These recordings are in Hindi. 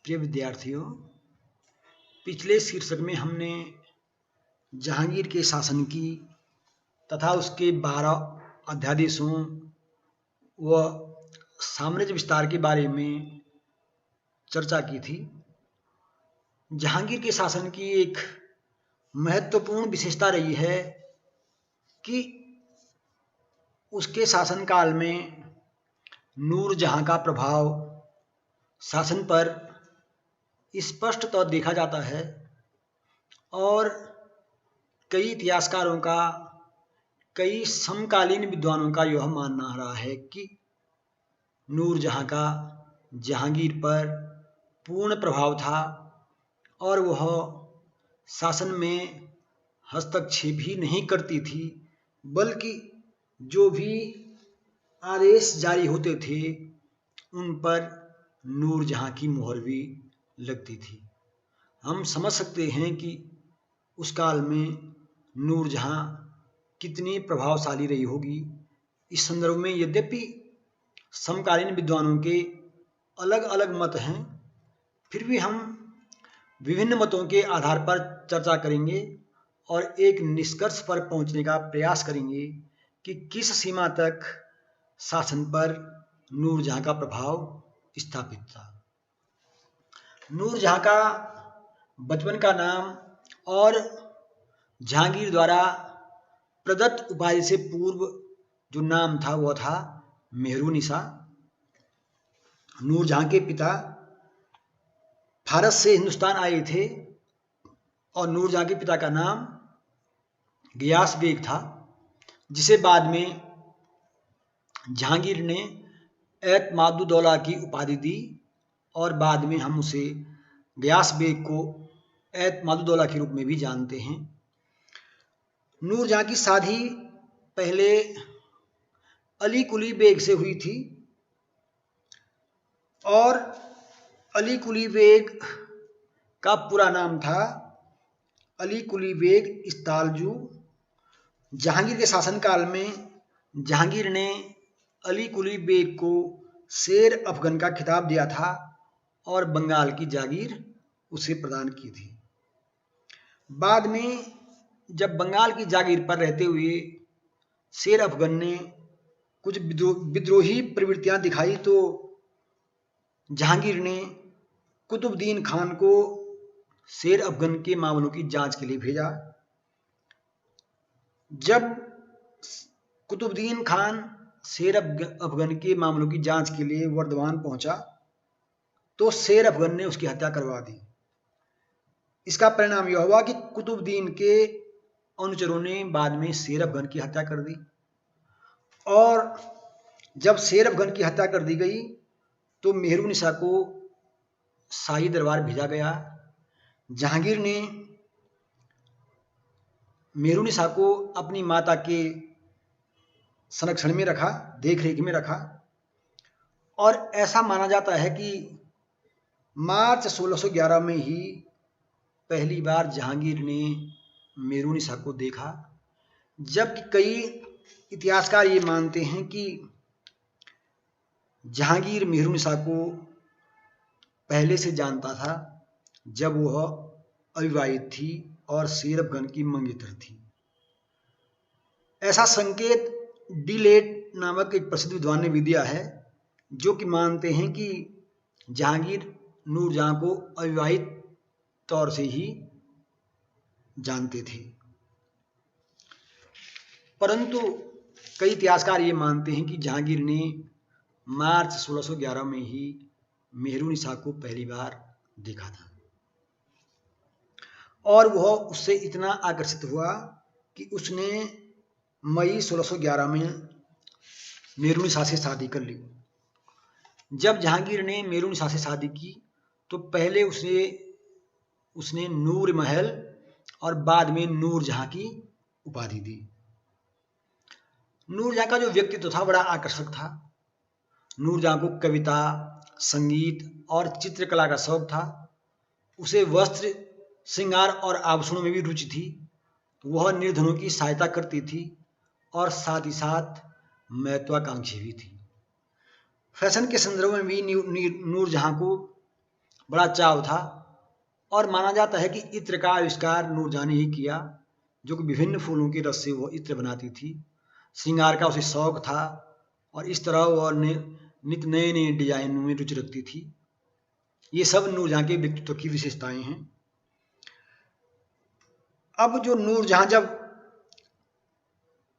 प्रिय विद्यार्थियों, पिछले शीर्षक में हमने जहांगीर के शासन की तथा उसके 12 अध्यादेशों व साम्राज्य विस्तार के बारे में चर्चा की थी। जहांगीर के शासन की एक महत्वपूर्ण विशेषता रही है कि उसके शासनकाल में नूरजहां का प्रभाव शासन पर स्पष्ट तौर देखा जाता है और कई इतिहासकारों का, कई समकालीन विद्वानों का यह मानना रहा है कि नूरजहां का जहांगीर पर पूर्ण प्रभाव था और वह शासन में हस्तक्षेप ही नहीं करती थी, बल्कि जो भी आदेश जारी होते थे उन पर नूरजहां की मोहर भी लगती थी। हम समझ सकते हैं कि उस काल में नूरजहां कितनी प्रभावशाली रही होगी। इस संदर्भ में यद्यपि समकालीन विद्वानों के अलग अलग मत हैं, फिर भी हम विभिन्न मतों के आधार पर चर्चा करेंगे और एक निष्कर्ष पर पहुंचने का प्रयास करेंगे कि किस सीमा तक शासन पर नूरजहां का प्रभाव स्थापित था। नूरजहां का बचपन का नाम और जहांगीर द्वारा प्रदत्त उपाधि से पूर्व जो नाम था वह था मेहरुनिसा। नूरजहां के पिता फारस से हिंदुस्तान आए थे और नूरजहां के पिता का नाम गियास बेग था, जिसे बाद में जहांगीर ने एतमादुद्दौला की उपाधि दी और बाद में हम उसे गियास बेग को एतमादुद्दौला के रूप में भी जानते हैं। नूरजहां की शादी पहले अली कुली बेग से हुई थी और अली कुली बेग का पूरा नाम था अली कुली बेग इस्तालजू। जहांगीर के शासनकाल में जहांगीर ने अली कुली बेग को शेर अफगन का खिताब दिया था और बंगाल की जागीर उसे प्रदान की थी। बाद में जब बंगाल की जागीर पर रहते हुए शेर अफगन ने कुछ विद्रोही प्रवृत्तियां दिखाई तो जहांगीर ने कुतुबुद्दीन खान को शेर अफगन के मामलों की जांच के लिए भेजा। जब कुतुबुद्दीन खान शेर अफगन के मामलों की जांच के लिए वर्धमान पहुंचा तो शेर अफगन ने उसकी हत्या करवा दी। इसका परिणाम यह हुआ कि कुतुबुद्दीन के अनुचरों ने बाद में शेर अफगन की हत्या कर दी और जब शेर अफगन की हत्या कर दी गई तो मेहरुनिसा को शाही दरबार भेजा गया। जहांगीर ने मेहरुनिसा को अपनी माता के संरक्षण में रखा, देखरेख में रखा और ऐसा माना जाता है कि मार्च 1611 में ही पहली बार जहांगीर ने मेहरुनिसा को देखा, जबकि कई इतिहासकार ये मानते हैं कि जहांगीर मेहरुनिसा को पहले से जानता था जब वह अविवाहित थी और शेर अफगन की मंगेतर थी। ऐसा संकेत डिलेट नामक एक प्रसिद्ध विद्वान ने भी दिया है, जो कि मानते हैं कि जहांगीर नूरजहां को अविवाहित तौर से ही जानते थे। परंतु कई इतिहासकार ये मानते हैं कि जहांगीर ने मार्च 1611 में ही मेहरुनिसा को पहली बार देखा था और वह उससे इतना आकर्षित हुआ कि उसने मई 1611 में मेहरुनिसा से शादी कर ली। जब जहांगीर ने मेहरुनिसा से शादी की तो पहले उसने नूर महल और बाद में नूरजहां की उपाधि दी। नूरजहां का जो व्यक्तित्व था बड़ा आकर्षक था। नूरजहां को कविता, संगीत और चित्रकला का शौक था। उसे वस्त्र, श्रृंगार और आभूषणों में भी रुचि थी। वह निर्धनों की सहायता करती थी और साथ ही साथ महत्वाकांक्षी भी थी। फैशन के संदर्भ में भी नूरजहां को बड़ा चाव था और माना जाता है कि इत्र का आविष्कार नूरजहां ने ही किया, जो कि विभिन्न फूलों के रस से वो इत्र बनाती थी। श्रृंगार का उसे शौक था और इस तरह वह नित नए नए डिजाइन में रुचि रखती थी। ये सब नूरजहां के व्यक्तित्व की विशेषताएं हैं। अब जो नूरजहां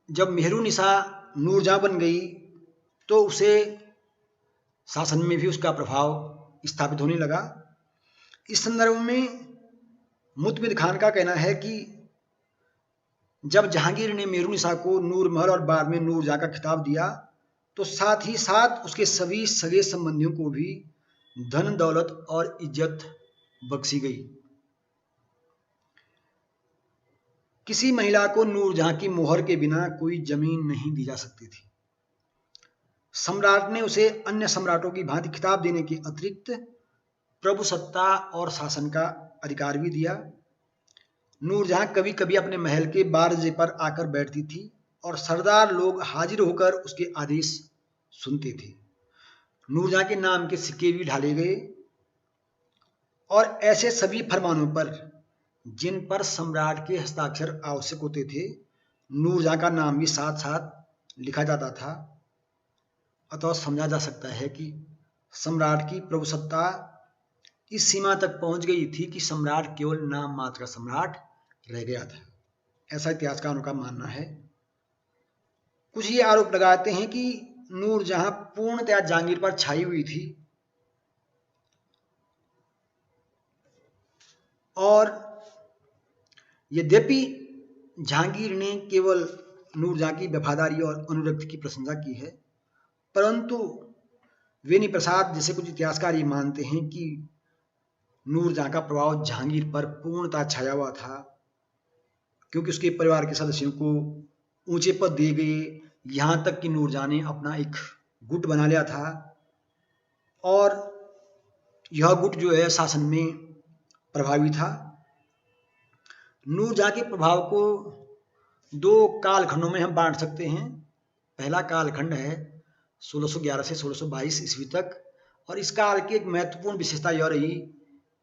जब मेहरुनिसा नूरजहां बन गई तो उसे शासन में भी उसका प्रभाव स्थापित होने लगा। इस संदर्भ में मुतमिद खान का कहना है कि जब जहांगीर ने मेहरुनिसा को नूरमहल और बाद में नूरजहां का खिताब दिया तो साथ ही साथ उसके सभी सगे संबंधियों को भी धन दौलत और इज्जत बख्शी गई। किसी महिला को नूरजहां की मोहर के बिना कोई जमीन नहीं दी जा सकती थी। सम्राट ने उसे अन्य सम्राटों की भांति खिताब देने के अतिरिक्त प्रभुसत्ता और शासन का अधिकार भी दिया। नूरजहां कभी कभी अपने महल के बारजे पर आकर बैठती थी और सरदार लोग हाजिर होकर उसके आदेश सुनते थे। नूरजहां के नाम के सिक्के भी ढाले गए और ऐसे सभी फरमानों पर जिन पर सम्राट के हस्ताक्षर आवश्यक होते थे, नूरजहां का नाम भी साथ साथ लिखा जाता था। अतः समझा जा सकता है कि सम्राट की प्रभुसत्ता इस सीमा तक पहुंच गई थी कि सम्राट केवल नाम मात्र का सम्राट रह गया था। ऐसा इतिहासकारों का मानना है। कुछ ये आरोप लगाते हैं कि नूरजहां पूर्णतया जहांगीर पर छाई हुई थी और यद्यपि जहांगीर ने केवल नूरजहां की वफादारी और अनुरक्ति की प्रशंसा की है, परंतु वेनी प्रसाद जैसे कुछ इतिहासकार ये मानते हैं कि नूरजहां का प्रभाव जहांगीर पर पूर्णतः छाया हुआ था, क्योंकि उसके परिवार के सदस्यों को ऊंचे पद दिए गए, यहाँ तक कि नूरजहां ने अपना एक गुट बना लिया था और यह गुट जो है शासन में प्रभावी था। नूरजहां के प्रभाव को दो कालखंडों में हम बांट सकते हैं। पहला कालखंड है 1611 से 1622 ईस्वी तक, और इस काल की एक महत्वपूर्ण विशेषता यह रही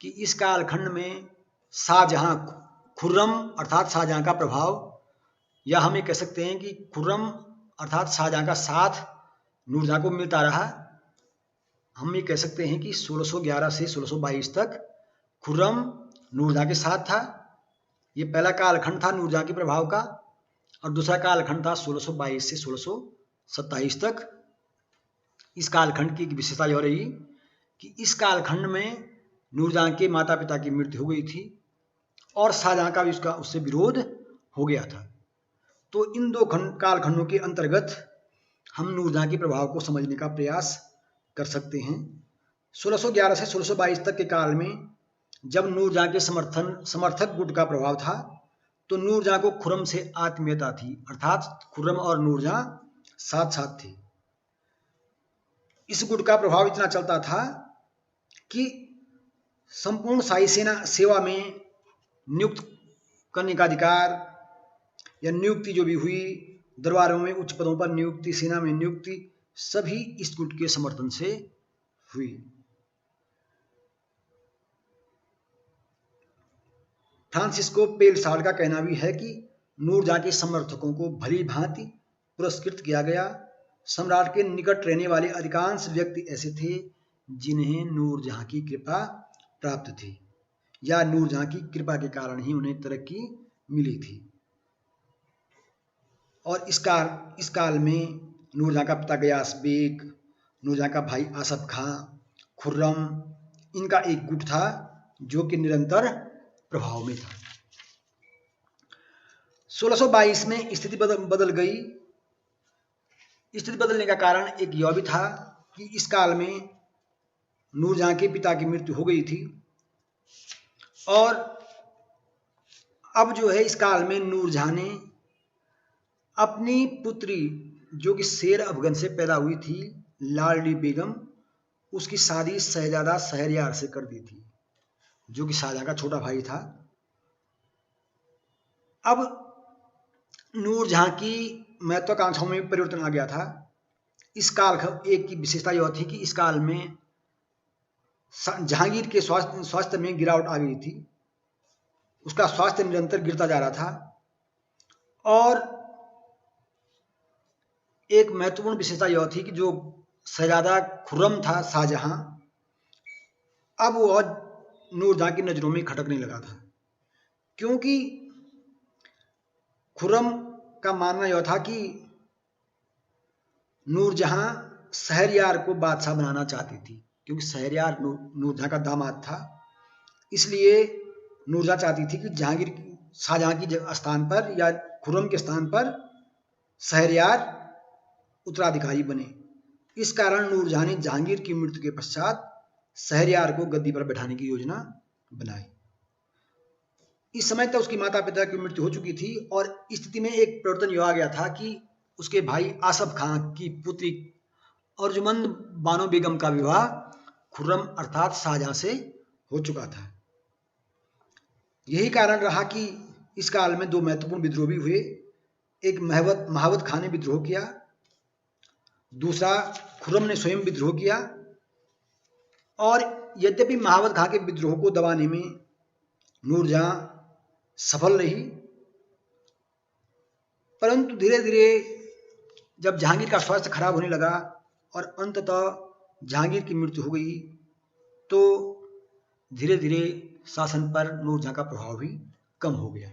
कि इस कालखंड में शाहजहां, खुर्रम अर्थात शाहजहां का प्रभाव, या हम ये कह सकते हैं कि खुर्रम अर्थात शाहजहां का साथ नूरजहां को मिलता रहा। हम ये कह सकते हैं कि 1611 से 1622 तक खुर्रम नूरजहां के साथ था। ये पहला कालखंड था नूरजहां के प्रभाव का, और दूसरा कालखंड था 1622 से 1627 तक। इस कालखंड की विशेषता यह रही कि इस कालखंड में नूरजहां के माता पिता की मृत्यु हो गई थी और शाहजहां का भी उससे विरोध हो गया था। तो इन दो कालखंडों के अंतर्गत हम नूरजहां के प्रभाव को समझने का प्रयास कर सकते हैं। 1611 से 1622 तक के काल में जब नूरजहां के समर्थक गुट का प्रभाव था, तो नूरजहां को खुर्रम से आत्मीयता थी, अर्थात खुर्रम और नूरजहां साथ साथ थे। इस गुट का प्रभाव इतना चलता था कि संपूर्ण शाही सेवा में नियुक्त करने का अधिकार या नियुक्ति जो भी हुई, दरबारों में उच्च पदों पर नियुक्ति, सेना में नियुक्ति, सभी इस गुट के समर्थन से हुई। फ्रांसिस्को पेलसाल का कहना भी है कि नूरजहां के समर्थकों को भली भांति पुरस्कृत किया गया। सम्राट के निकट रहने वाले अधिकांश व्यक्ति ऐसे थे जिन्हें नूरजहां की कृपा प्राप्त थी, या नूरजहां की कृपा के कारण ही उन्हें तरक्की मिली थी। और इस काल में नूरजहां का पिता गयास बेग, नूरजहां का भाई आसफ खां, खुर्रम, इनका एक गुट था जो कि निरंतर प्रभाव में था। 1622 में स्थिति बदल गई। स्थिति बदलने का कारण एक यह भी था कि इस काल में नूरजहां के पिता की मृत्यु हो गई थी और अब जो है इस काल में नूरजहां ने अपनी पुत्री जो कि शेर अफगन से पैदा हुई थी, लाडली बेगम, उसकी शादी शहजादा शहरयार से कर दी थी, जो कि शाहजहां का छोटा भाई था। अब नूरजहां की महत्वाकांक्षाओं में परिवर्तन आ गया था। इस काल एक की विशेषता यह थी कि इस काल में जहांगीर के स्वास्थ्य में गिरावट आ गई थी। उसका स्वास्थ्य निरंतर गिरता जा रहा था और एक महत्वपूर्ण विशेषता यह थी कि जो शहजादा खुर्रम था शाहजहां, अब वह नूरजहां की नजरों में खटकने लगा था, क्योंकि खुर्रम का मानना यह था कि नूरजहां शहरयार को बादशाह बनाना चाहती थी, क्योंकि शहरयार नूरजहां का दामाद था। इसलिए नूरजहां चाहती थी कि शाहजहां की स्थान पर या खुर्रम के स्थान पर शहरयार उत्तराधिकारी बने। इस कारण नूरजहां ने जहांगीर की मृत्यु के पश्चात शहरयार को गद्दी पर बैठाने की योजना बनाई। इस समय तक उसकी माता पिता की मृत्यु हो चुकी थी और स्थिति में एक परिवर्तन यह आ गया था कि उसके भाई आसफ खां की पुत्री अर्जुमंद बानो बेगम का विवाह खुर्रम अर्थात शाहजहां से हो चुका था। यही कारण रहा कि इस काल में दो महत्वपूर्ण विद्रोह भी हुए। एक महावत खां ने विद्रोह किया, दूसरा खुर्रम ने स्वयं विद्रोह किया। और यद्यपि महावत खां के विद्रोह को दबाने में नूरजहां सफल रही, परंतु धीरे धीरे जब जहांगीर का स्वास्थ्य खराब होने लगा और अंततः जहांगीर की मृत्यु हो गई, तो धीरे धीरे शासन पर नूरजहां का प्रभाव भी कम हो गया।